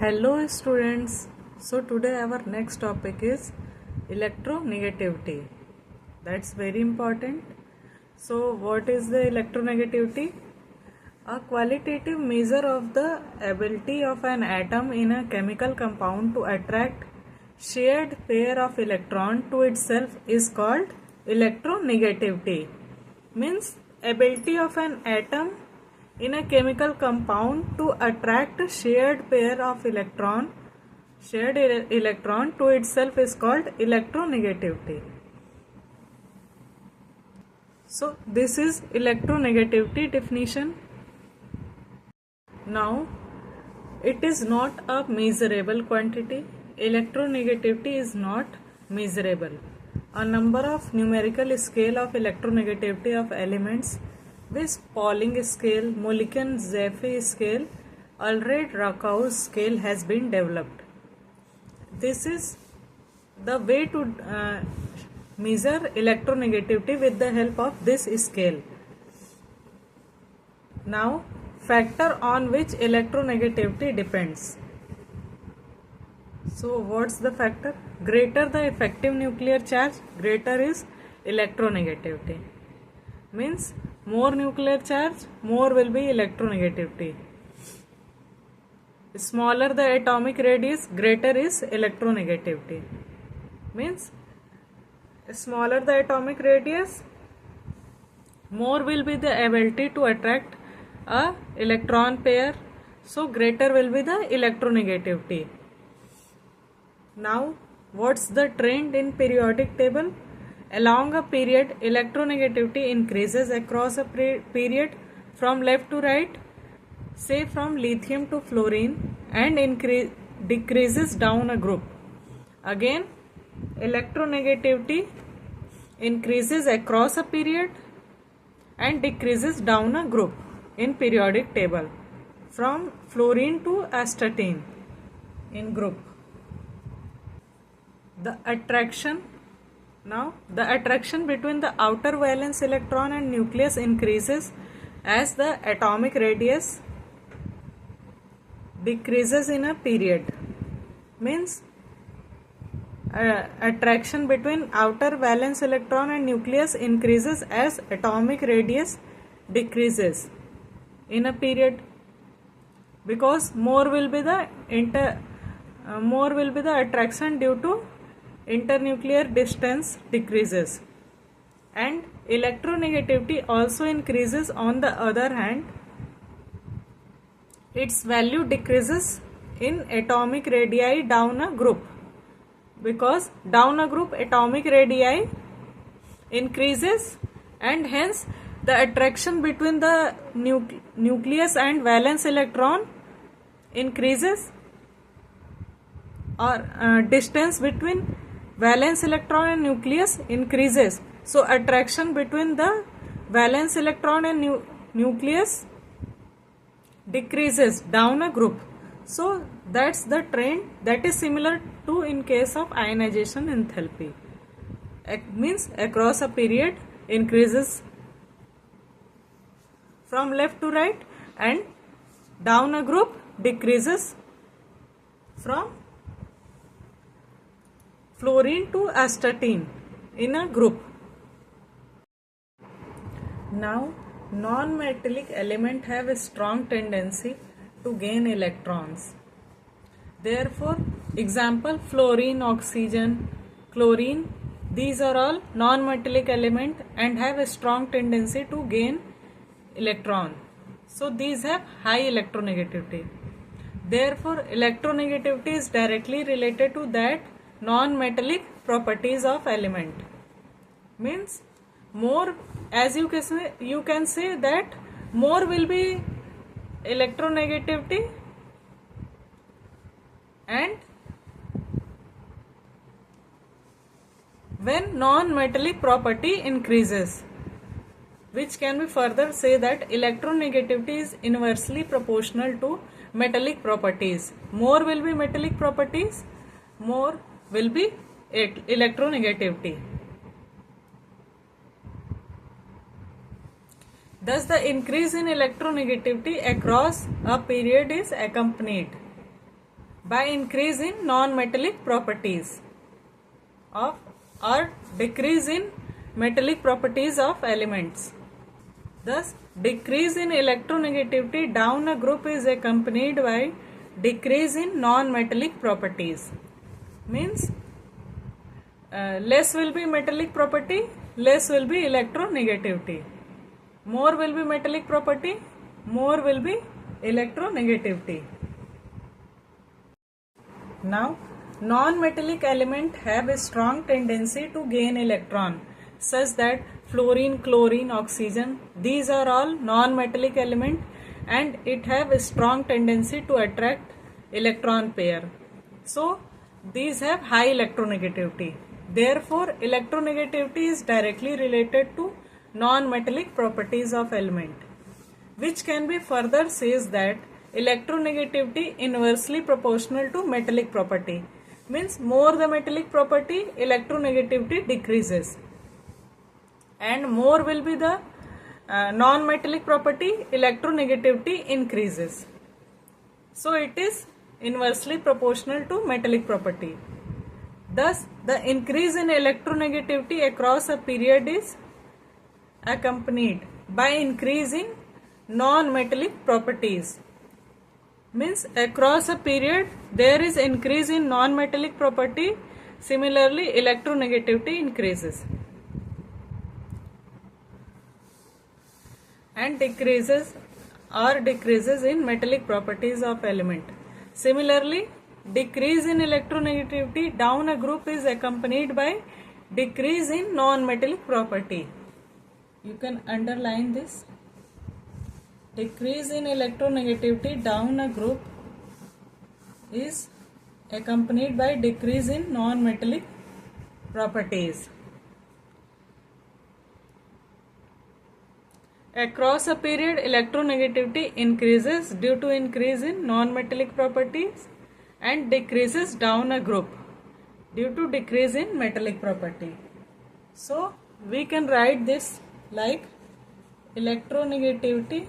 Hello students. So today our next topic is electronegativity. That's very important. So what is the electronegativity? A qualitative measure of the ability of an atom in a chemical compound to attract shared pair of electron to itself is called electronegativity. Means ability of an atom in a chemical compound to attract shared pair of electron to itself is called electronegativity. So this is electronegativity definition. Now it is not a measurable quantity. Electronegativity is not measurable. A number of numerical scale of electronegativity of elements with Pauling scale, Mulliken-Jaffe scale, Allred-Racous scale has been developed. This is the way to measure electronegativity with the help of this scale. Now, factor on which electronegativity depends. So, what's the factor? Greater the effective nuclear charge, greater is electronegativity. Means more nuclear charge, more will be electronegativity. Smaller the atomic radius, greater is electronegativity. Means smaller the atomic radius, more will be the ability to attract a electron pair, so greater will be the electronegativity. Now what's the trend in periodic table? Along a period, electronegativity increases across a period from left to right, say from lithium to fluorine, and decreases down a group. Again, electronegativity increases across a period and decreases down a group in periodic table from fluorine to astatine in group. The attraction between the outer valence electron and nucleus increases as the atomic radius decreases in a period. Means attraction between outer valence electron and nucleus increases as atomic radius decreases in a period, because more will be the attraction due to internuclear distance decreases, and electronegativity also increases. On the other hand, its value decreases in atomic radii down a group, because down a group atomic radii increases, and hence the attraction between the nucleus and valence electron increases, or distance between valence electron and nucleus increases. So attraction between the valence electron and nucleus decreases down a group. So that's the trend that is similar to in case of ionization enthalpy. Means across a period increases from left to right, and down a group decreases from fluorine to astatine in a group. Now, non-metallic elements have a strong tendency to gain electrons. Therefore, example fluorine, oxygen, chlorine, these are all non-metallic elements and have a strong tendency to gain electron. So these have high electronegativity. Therefore, electronegativity is directly related to that non-metallic properties of element. Means more, as you can say that more will be electronegativity, and when non-metallic property increases, which can be further say that electronegativity is inversely proportional to metallic properties. More will be metallic properties, more will be electronegativity. Thus, the increase in electronegativity across a period is accompanied by increase in non-metallic properties of or decrease in metallic properties of elements. Thus, decrease in electronegativity down a group is accompanied by decrease in non-metallic properties. Means less will be metallic property, less will be electronegativity. More will be metallic property, more will be electronegativity. Now, non-metallic elements have a strong tendency to gain electron, such that fluorine, chlorine, oxygen, these are all non-metallic elements and it have a strong tendency to attract electron pair. So, these have high electronegativity. Therefore, electronegativity is directly related to non-metallic properties of element, which can be further says that electronegativity inversely proportional to metallic property. Means more the metallic property, electronegativity decreases, and more will be the non-metallic property, electronegativity increases. So it is inversely proportional to metallic property. Thus, the increase in electronegativity across a period is accompanied by increase in non-metallic properties. Means across a period there is increase in non-metallic property, similarly electronegativity increases and decreases in metallic properties of element. Similarly, decrease in electronegativity down a group is accompanied by decrease in non-metallic property. You can underline this. Decrease in electronegativity down a group is accompanied by decrease in non-metallic properties. Across a period, electronegativity increases due to increase in non-metallic properties and decreases down a group due to decrease in metallic property. So, we can write this like electronegativity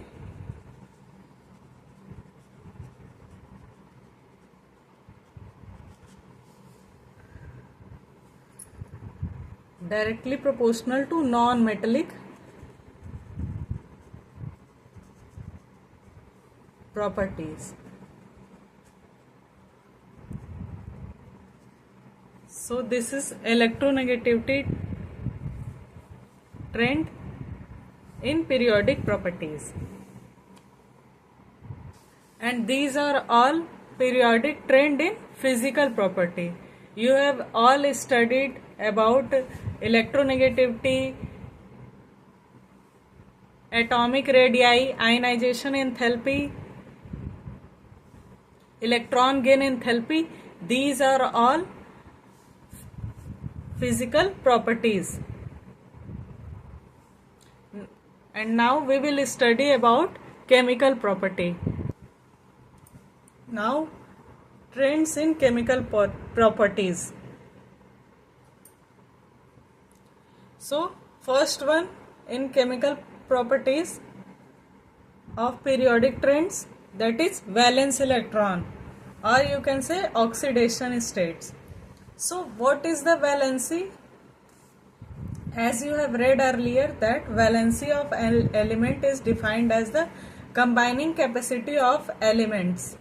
directly proportional to non-metallic properties. So this is electronegativity trend in periodic properties, and these are all periodic trend in physical property. You have all studied about electronegativity, atomic radii, ionization enthalpy, electron gain enthalpy. These are all physical properties. And now we will study about chemical property. Now, trends in chemical properties. So, first one in chemical properties of periodic trends, that is valence electron, or you can say oxidation states. So, what is the valency? As you have read earlier that valency of an element is defined as the combining capacity of elements.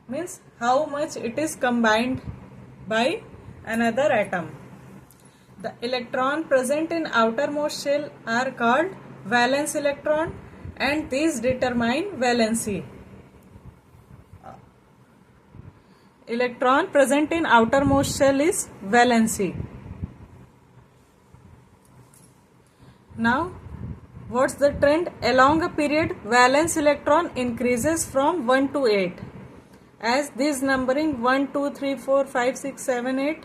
Means how much it is combined by another atom. The electron present in outermost shell are called valence electron, and these determine valency. Electron present in outermost shell is valency. Now, what's the trend? Along a period, valence electron increases from 1 to 8. As this numbering 1, 2, 3, 4, 5, 6, 7, 8,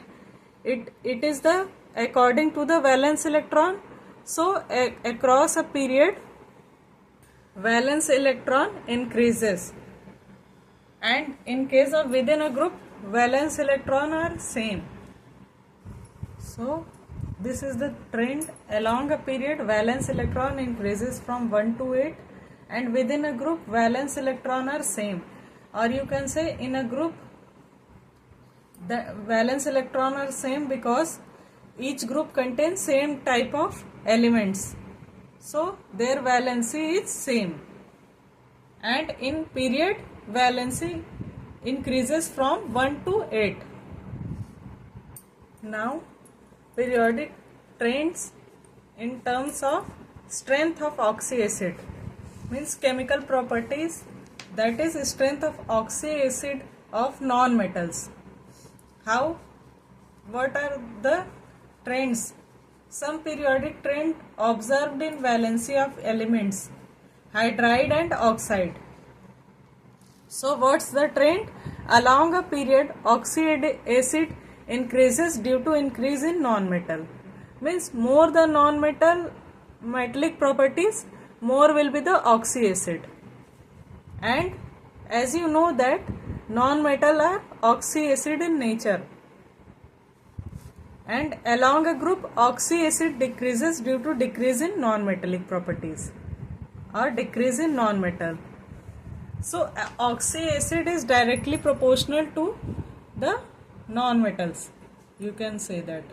it is the according to the valence electron. So, across a period, valence electron increases, and in case of within a group, valence electron are same. So, this is the trend. Along a period, valence electron increases from 1 to 8, and within a group, valence electron are same. or you can say in a group the valence electron are same because each group contains same type of elements, so their valency is same, and in period valency increases from 1 to 8. Now periodic trends in terms of strength of oxy acid means chemical properties, that is strength of oxy acid of non-metals. How? What are the trends? Some periodic trend observed in valency of elements hydride and oxide. So what's the trend? Along a period oxy acid increases due to increase in non-metal. Means more the non-metal metallic properties, more will be the oxy acid. And as you know that non-metal are oxy acid in nature, and along a group oxy acid decreases due to decrease in non-metallic properties or decrease in non-metal. So oxy acid is directly proportional to the non-metals, you can say that.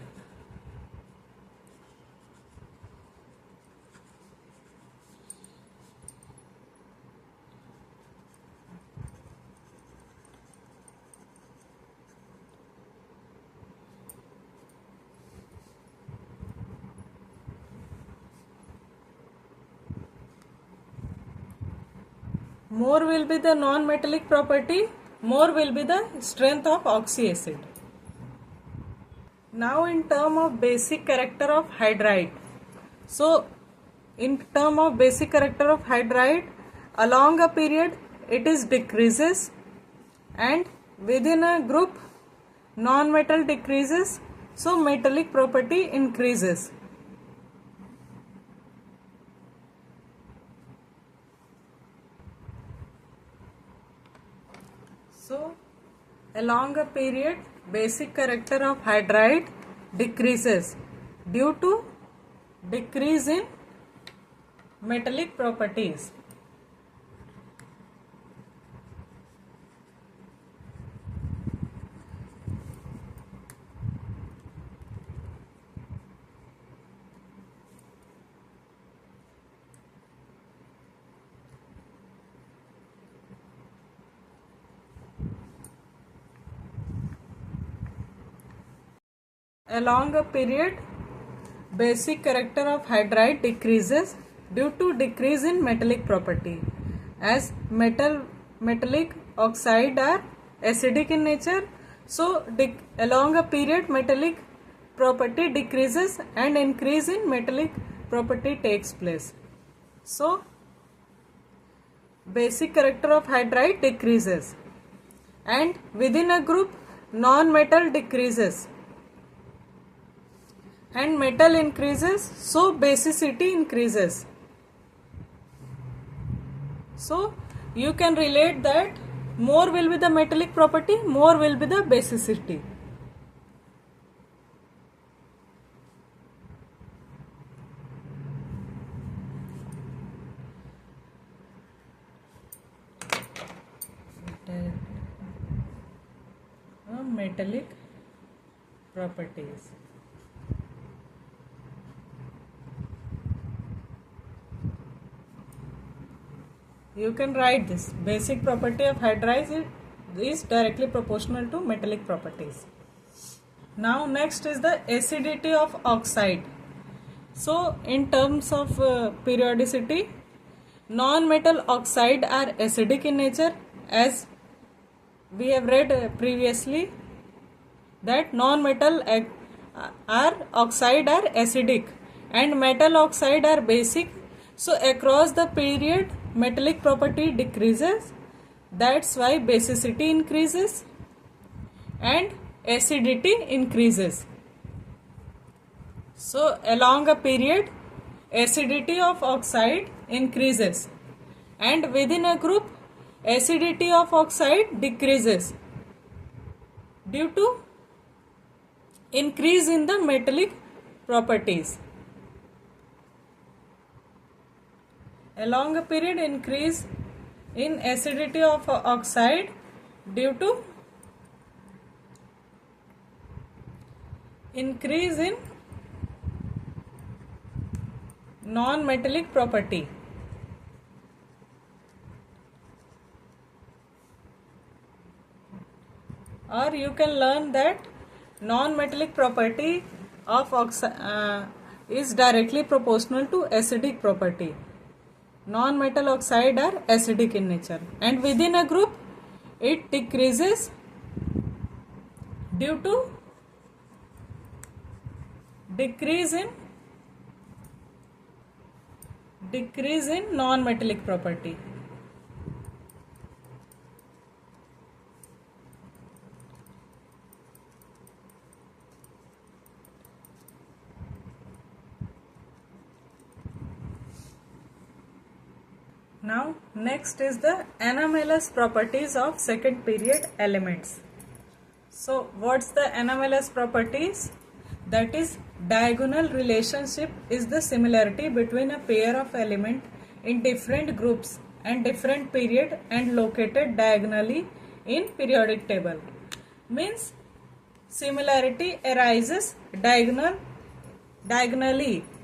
More will be the non-metallic property, more will be the strength of oxy acid. Now in term of basic character of hydride. So in term of basic character of hydride, along a period it is decreases, and within a group non-metal decreases, so metallic property increases. So along a period basic character of hydride decreases due to decrease in metallic properties. Along a period basic character of hydride decreases due to decrease in metallic property, as metallic oxide are acidic in nature, so along a period metallic property decreases and increase in metallic property takes place. So basic character of hydride decreases, and within a group non-metal decreases and metal increases, so basicity increases. So you can relate that more will be the metallic property, more will be the basicity. Metallic properties. You can write this. Basic property of hydride is directly proportional to metallic properties. Now next is the acidity of oxide. So in terms of periodicity, non-metal oxide are acidic in nature, as we have read previously that non-metal oxide are acidic and metal oxide are basic. So across the period metallic property decreases, that's why basicity increases and acidity increases. So along a period acidity of oxide increases, and within a group acidity of oxide decreases due to increase in the metallic properties. Along a period increase in acidity of oxide due to increase in non-metallic property. Or you can learn that non-metallic property of oxide is directly proportional to acidic property. Non-metal oxide are acidic in nature, and within a group it decreases due to decrease in non-metallic property. Now next is the anomalous properties of second period elements. So what's the anomalous properties? That is, diagonal relationship is the similarity between a pair of element in different groups and different period and located diagonally in periodic table. Means similarity arises diagonally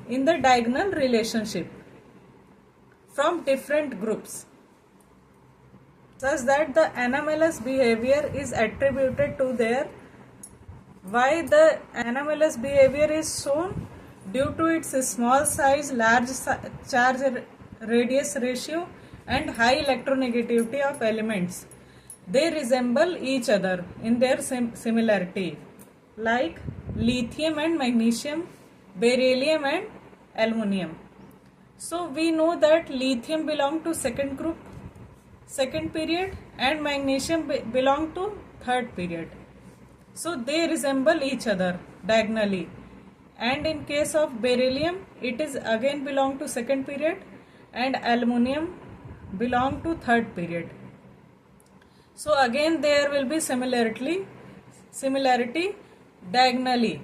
in the diagonal relationship from different groups, such that the anomalous behavior is attributed to their. Why the anomalous behavior is shown? Due to its small size, large charge radius ratio and high electronegativity of elements. They resemble each other in their similarity, like lithium and magnesium, beryllium and aluminium. So we know that lithium belong to second group, second period, and magnesium belong to third period. So they resemble each other diagonally. And in case of beryllium, it is again belong to second period, and aluminium belong to third period. So again there will be similarity diagonally.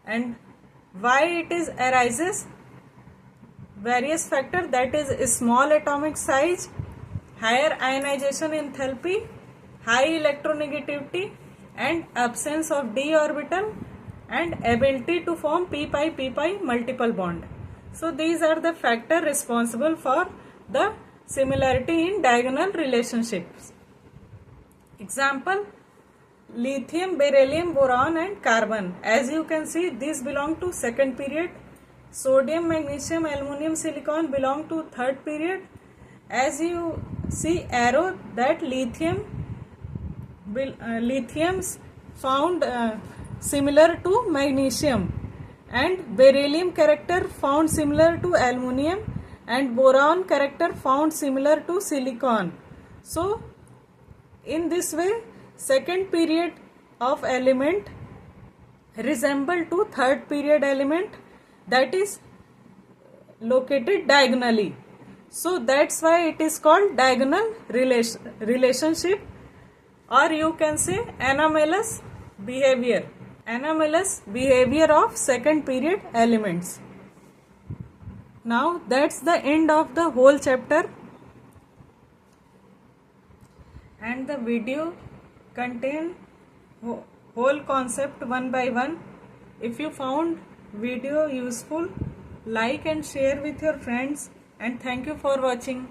And why it is arises? Various factors, that is small atomic size, higher ionization enthalpy, high electronegativity, and absence of d orbital, and ability to form p-pi multiple bond. So these are the factors responsible for the similarity in diagonal relationships. Example: lithium, beryllium, boron and carbon. As you can see, these belong to second period. Sodium, magnesium, aluminium, silicon belong to third period. As you see arrow, that lithium's found similar to magnesium, and beryllium character found similar to aluminium, and boron character found similar to silicon. So in this way, second period of element resemble to third period element, that is located diagonally. So that's why it is called diagonal relationship, or you can say anomalous behavior of second period elements. Now that's the end of the whole chapter, and the video contain whole concept one by one. If you found video useful, like and share with your friends, and thank you for watching.